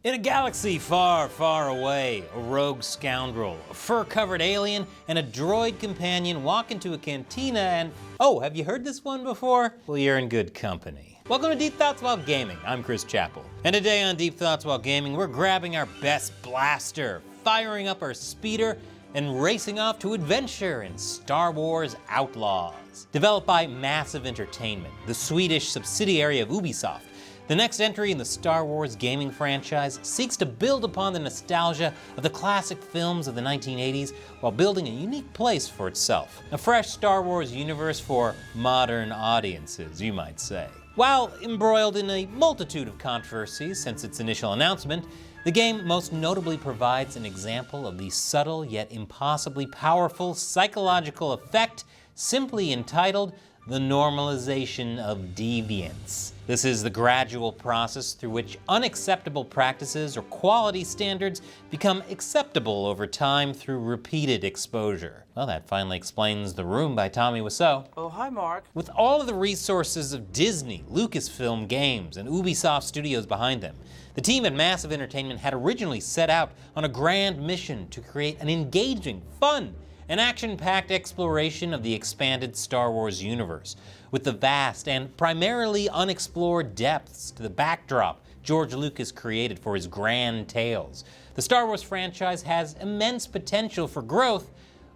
In a galaxy far, far away, a rogue scoundrel, a fur-covered alien, and a droid companion walk into a cantina and... Oh, have you heard this one before? Well, you're in good company. Welcome to Deep Thoughts While Gaming. I'm Chris Chappell. And today on Deep Thoughts While Gaming, we're grabbing our best blaster, firing up our speeder, and racing off to adventure in Star Wars Outlaws. Developed by Massive Entertainment, the Swedish subsidiary of Ubisoft, the next entry in the Star Wars gaming franchise seeks to build upon the nostalgia of the classic films of the 1980s while building a unique place for itself. A fresh Star Wars universe for modern audiences, you might say. While embroiled in a multitude of controversies since its initial announcement, the game most notably provides an example of the subtle yet impossibly powerful psychological effect simply entitled the normalization of deviance. This is the gradual process through which unacceptable practices or quality standards become acceptable over time through repeated exposure. Well, that finally explains The Room by Tommy Wiseau. Oh, hi, Mark. With all of the resources of Disney, Lucasfilm Games, and Ubisoft Studios behind them, the team at Massive Entertainment had originally set out on a grand mission to create an engaging, fun, an action-packed exploration of the expanded Star Wars universe, with the vast and primarily unexplored depths to the backdrop George Lucas created for his grand tales. The Star Wars franchise has immense potential for growth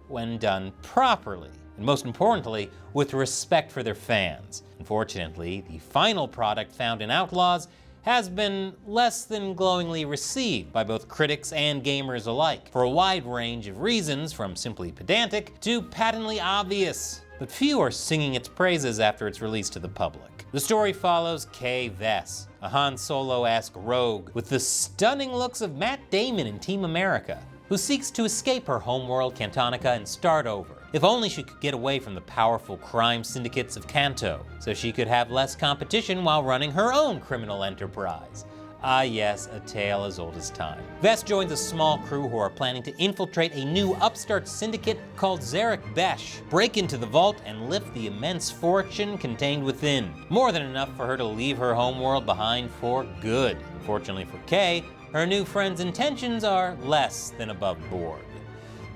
when done properly, and most importantly, with respect for their fans. Unfortunately, the final product found in Outlaws has been less than glowingly received by both critics and gamers alike, for a wide range of reasons, from simply pedantic to patently obvious. But few are singing its praises after its release to the public. The story follows Kay Vess, a Han Solo-esque rogue with the stunning looks of Matt Damon in Team America, who seeks to escape her homeworld Cantonica and start over. If only she could get away from the powerful crime syndicates of Canto, so she could have less competition while running her own criminal enterprise. Ah yes, a tale as old as time. Vess joins a small crew who are planning to infiltrate a new upstart syndicate called Zarek Besh, break into the vault, and lift the immense fortune contained within. More than enough for her to leave her homeworld behind for good. Fortunately for Kay, her new friend's intentions are less than above board.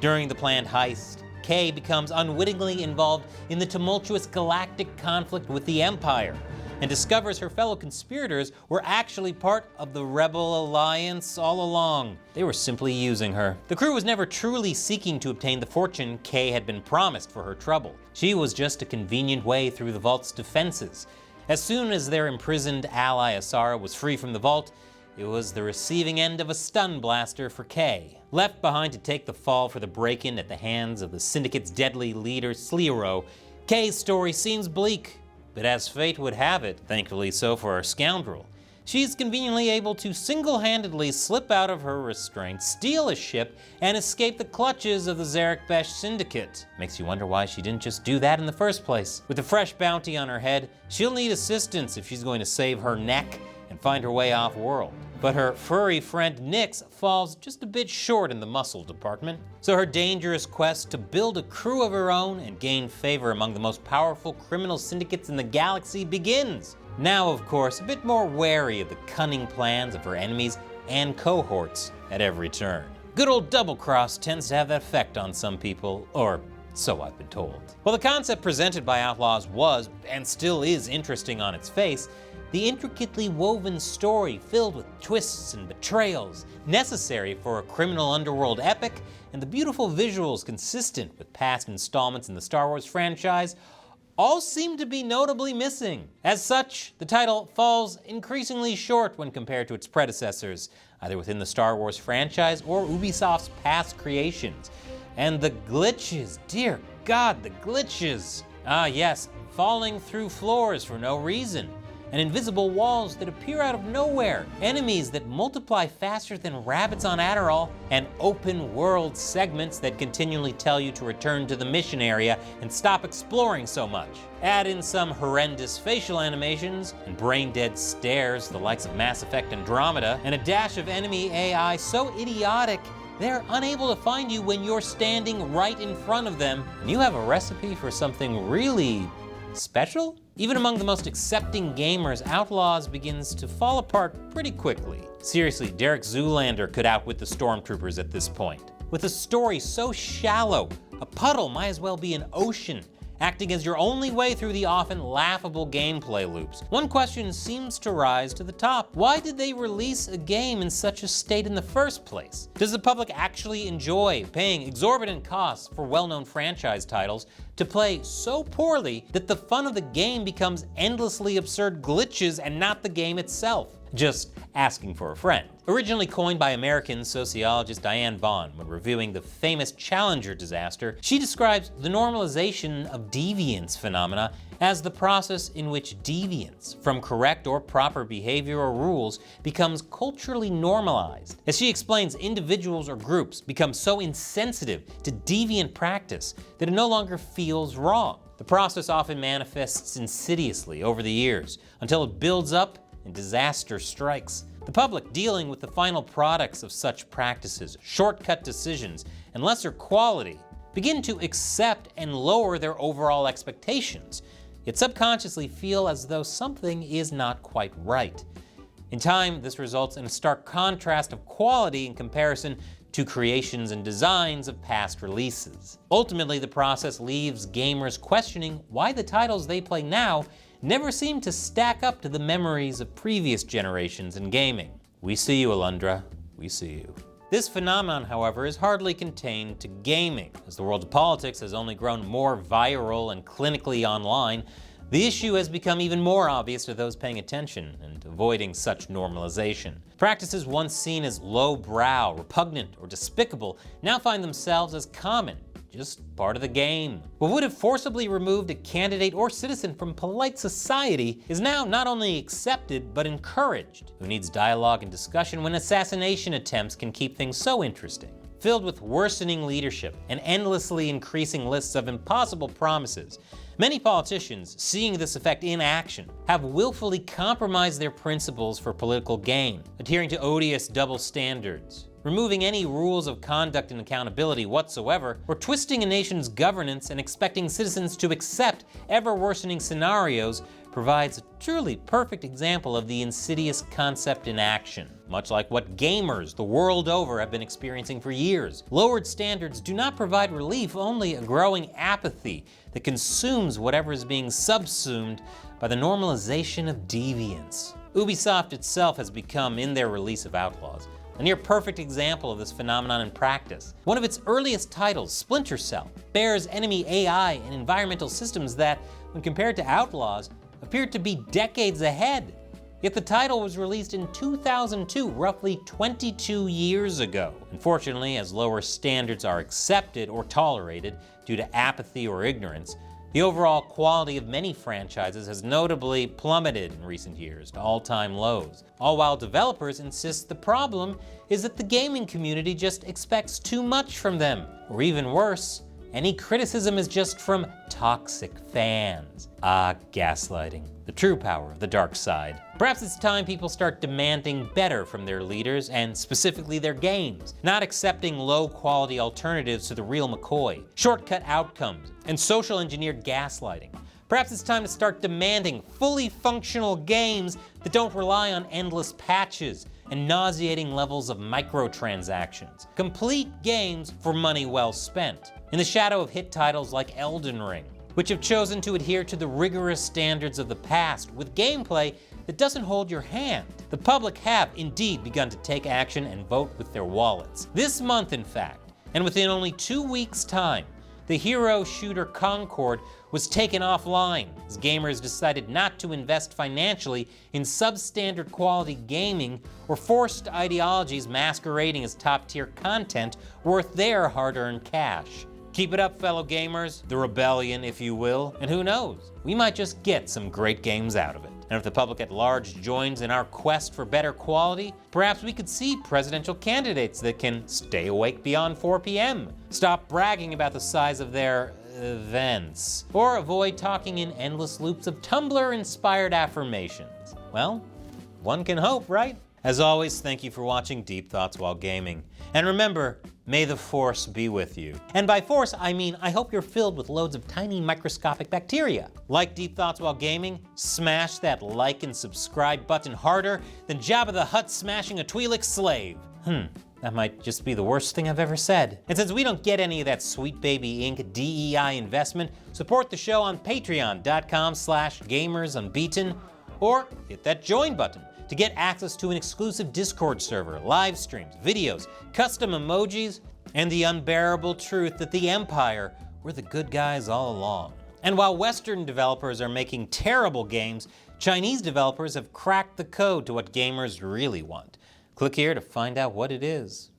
During the planned heist, Kay becomes unwittingly involved in the tumultuous galactic conflict with the Empire, and discovers her fellow conspirators were actually part of the Rebel Alliance all along. They were simply using her. The crew was never truly seeking to obtain the fortune Kay had been promised for her trouble. She was just a convenient way through the vault's defenses. As soon as their imprisoned ally Asara was free from the vault, it was the receiving end of a stun blaster for Kay. Left behind to take the fall for the break-in at the hands of the Syndicate's deadly leader, Sleero, Kay's story seems bleak. But as fate would have it, thankfully so for our scoundrel, she's conveniently able to single-handedly slip out of her restraint, steal a ship, and escape the clutches of the Zarek Besh Syndicate. Makes you wonder why she didn't just do that in the first place. With a fresh bounty on her head, she'll need assistance if she's going to save her neck and find her way off-world. But her furry friend Nix falls just a bit short in the muscle department. So her dangerous quest to build a crew of her own and gain favor among the most powerful criminal syndicates in the galaxy begins. Now, of course, a bit more wary of the cunning plans of her enemies and cohorts at every turn. Good old double cross tends to have that effect on some people, or so I've been told. While the concept presented by Outlaws was, and still is, interesting on its face, the intricately woven story filled with twists and betrayals, necessary for a criminal underworld epic, and the beautiful visuals consistent with past installments in the Star Wars franchise, all seem to be notably missing. As such, the title falls increasingly short when compared to its predecessors, either within the Star Wars franchise or Ubisoft's past creations. And the glitches, dear God, the glitches. Ah yes, falling through floors for no reason, and invisible walls that appear out of nowhere, enemies that multiply faster than rabbits on Adderall, and open world segments that continually tell you to return to the mission area and stop exploring so much. Add in some horrendous facial animations and brain-dead stares, the likes of Mass Effect Andromeda, and a dash of enemy AI so idiotic they're unable to find you when you're standing right in front of them, and you have a recipe for something really special? Even among the most accepting gamers, Outlaws begins to fall apart pretty quickly. Seriously, Derek Zoolander could outwit the Stormtroopers at this point. With a story so shallow, a puddle might as well be an ocean, acting as your only way through the often laughable gameplay loops. One question seems to rise to the top. Why did they release a game in such a state in the first place? Does the public actually enjoy paying exorbitant costs for well-known franchise titles to play so poorly that the fun of the game becomes endlessly absurd glitches and not the game itself? Just asking for a friend. Originally coined by American sociologist Diane Vaughn when reviewing the famous Challenger disaster, she describes the normalization of deviance phenomena as the process in which deviance from correct or proper behavior or rules becomes culturally normalized. As she explains, individuals or groups become so insensitive to deviant practice that it no longer feels wrong. The process often manifests insidiously over the years until it builds up and disaster strikes. The public, dealing with the final products of such practices, shortcut decisions, and lesser quality, begin to accept and lower their overall expectations, yet subconsciously feel as though something is not quite right. In time, this results in a stark contrast of quality in comparison to creations and designs of past releases. Ultimately, the process leaves gamers questioning why the titles they play now never seem to stack up to the memories of previous generations in gaming. We see you, Alundra. We see you. This phenomenon, however, is hardly contained to gaming. As the world of politics has only grown more viral and clinically online, the issue has become even more obvious to those paying attention and avoiding such normalization. Practices once seen as low-brow, repugnant, or despicable now find themselves as common, just part of the game. What would have forcibly removed a candidate or citizen from polite society is now not only accepted, but encouraged. Who needs dialogue and discussion when assassination attempts can keep things so interesting? Filled with worsening leadership and endlessly increasing lists of impossible promises, many politicians, seeing this effect in action, have willfully compromised their principles for political gain, adhering to odious double standards, removing any rules of conduct and accountability whatsoever, or twisting a nation's governance and expecting citizens to accept ever-worsening scenarios provides a truly perfect example of the insidious concept in action. Much like what gamers the world over have been experiencing for years. Lowered standards do not provide relief, only a growing apathy that consumes whatever is being subsumed by the normalization of deviance. Ubisoft itself has become, in their release of Outlaws, a near-perfect example of this phenomenon in practice. One of its earliest titles, Splinter Cell, bears enemy AI and environmental systems that, when compared to Outlaws, appeared to be decades ahead. Yet the title was released in 2002, roughly 22 years ago. Unfortunately, as lower standards are accepted or tolerated due to apathy or ignorance, the overall quality of many franchises has notably plummeted in recent years to all-time lows, all while developers insist the problem is that the gaming community just expects too much from them, or even worse, any criticism is just from toxic fans. Ah, gaslighting, the true power of the dark side. Perhaps it's time people start demanding better from their leaders, and specifically their games, not accepting low-quality alternatives to the real McCoy, shortcut outcomes, and social-engineered gaslighting. Perhaps it's time to start demanding fully functional games that don't rely on endless patches and nauseating levels of microtransactions. Complete games for money well spent. In the shadow of hit titles like Elden Ring, which have chosen to adhere to the rigorous standards of the past with gameplay that doesn't hold your hand, the public have indeed begun to take action and vote with their wallets. This month, in fact, and within only 2 weeks' time, the hero shooter Concord was taken offline as gamers decided not to invest financially in substandard quality gaming or forced ideologies masquerading as top-tier content worth their hard-earned cash. Keep it up, fellow gamers, the rebellion, if you will, and who knows, we might just get some great games out of it. And if the public at large joins in our quest for better quality, perhaps we could see presidential candidates that can stay awake beyond 4 p.m., stop bragging about the size of their events, or avoid talking in endless loops of Tumblr-inspired affirmations. Well, one can hope, right? As always, thank you for watching Deep Thoughts While Gaming. And remember, may the Force be with you. And by Force, I mean I hope you're filled with loads of tiny microscopic bacteria. Like Deep Thoughts While Gaming? Smash that like and subscribe button harder than Jabba the Hutt smashing a Twi'lek slave. That might just be the worst thing I've ever said. And since we don't get any of that Sweet Baby Inc. DEI investment, support the show on patreon.com/gamersunbeaten or hit that join button to get access to an exclusive Discord server, live streams, videos, custom emojis, and the unbearable truth that the Empire were the good guys all along. And while Western developers are making terrible games, Chinese developers have cracked the code to what gamers really want. Click here to find out what it is.